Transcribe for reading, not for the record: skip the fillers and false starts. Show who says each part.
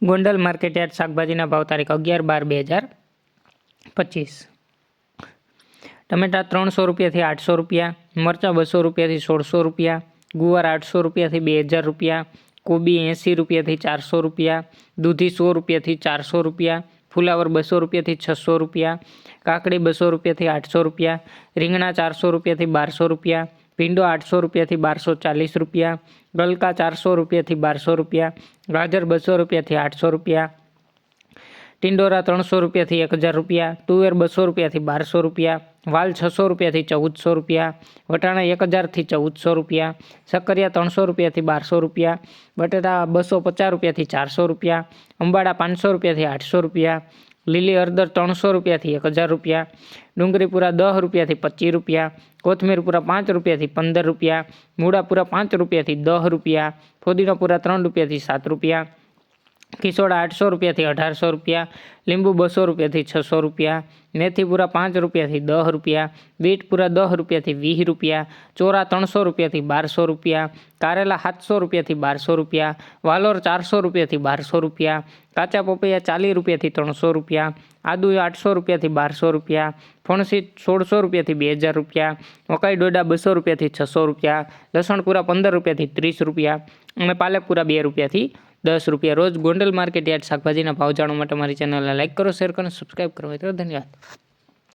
Speaker 1: Gondal market yard શાકભાજીના ભાવ તારીખ 11/12/2025। ટમેટા 300 રૂપિયાથી 800 રૂપિયા, મરચાં 200 રૂપિયાથી 1600 રૂપિયા, ગુવાર 800 રૂપિયાથી 2000 રૂપિયા, કોબી 80 રૂપિયાથી 400 રૂપિયા, દૂધી 100 રૂપિયાથી 400 રૂપિયા, ફુલાવર 200 રૂપિયાથી 600 રૂપિયા, કાકડી 200 રૂપિયાથી 800 રૂપિયા, રીંગણા 400 રૂપિયાથી 1200 રૂપિયા, ભીંડો 800 રૂપિયાથી 1240 રૂપિયા, ગલકા 400 રૂપિયાથી 1200 રૂપિયા, ગાજર 200 રૂપિયાથી 800 રૂપિયા, ટિંડોરા 300 રૂપિયાથી 1000 રૂપિયા, તુવેર 200 રૂપિયાથી 1200 રૂપિયા, વાલ 600 રૂપિયાથી 1400 રૂપિયા, વટાણા 1000થી 1400 રૂપિયા, સક્કરિયા 300 રૂપિયાથી 1200 રૂપિયા, બટેટા 250 રૂપિયાથી 400 રૂપિયા, અંબાડા 500 રૂપિયાથી 800 રૂપિયા, લીલી હળદર 300 રૂપિયાથી 1000 રૂપિયા, ડુંગળીપુરા 10 રૂપિયાથી 25 રૂપિયા, કોથમીરપુરા 5 રૂપિયાથી 15 રૂપિયા, મૂળાપુરા 5 રૂપિયાથી 10 રૂપિયા, ફોદીનાપુરા 3 રૂપિયાથી 7 રૂપિયા, કિસોડા 800 રૂપિયાથી 1800 રૂપિયા, લીંબુ 200 રૂપિયાથી 600 રૂપિયા, મેથીપુરા 5 રૂપિયાથી 10 રૂપિયા, બીટપુરા 10 રૂપિયાથી 20 રૂપિયા, ચોરા 300 રૂપિયાથી 1200 રૂપિયા, કારેલા 700 રૂપિયાથી 1200 રૂપિયા, વાલોર 400 રૂપિયાથી 1200 રૂપિયા, કાચા પપૈયા 40 રૂપિયાથી 300 રૂપિયા, આદુ 800 રૂપિયાથી 1200 રૂપિયા, ફણસી 1600 રૂપિયાથી 2000 રૂપિયા, મકાઈ ડોડા 200 રૂપિયાથી 600 રૂપિયા, લસણપુરા 15 રૂપિયાથી 30 રૂપિયા અને પાલકપુરા 2 રૂપિયાથી 10 રૂપિયા। રોજ ગોંડલ માર્કેટયાર્ડ શાકભાજીના ભાવ જાણવા માટે મારી ચેનલને લાઇક કરો, શેર કરો, સબસ્ક્રાઈબ કરો। મિત્રો ધન્યવાદ।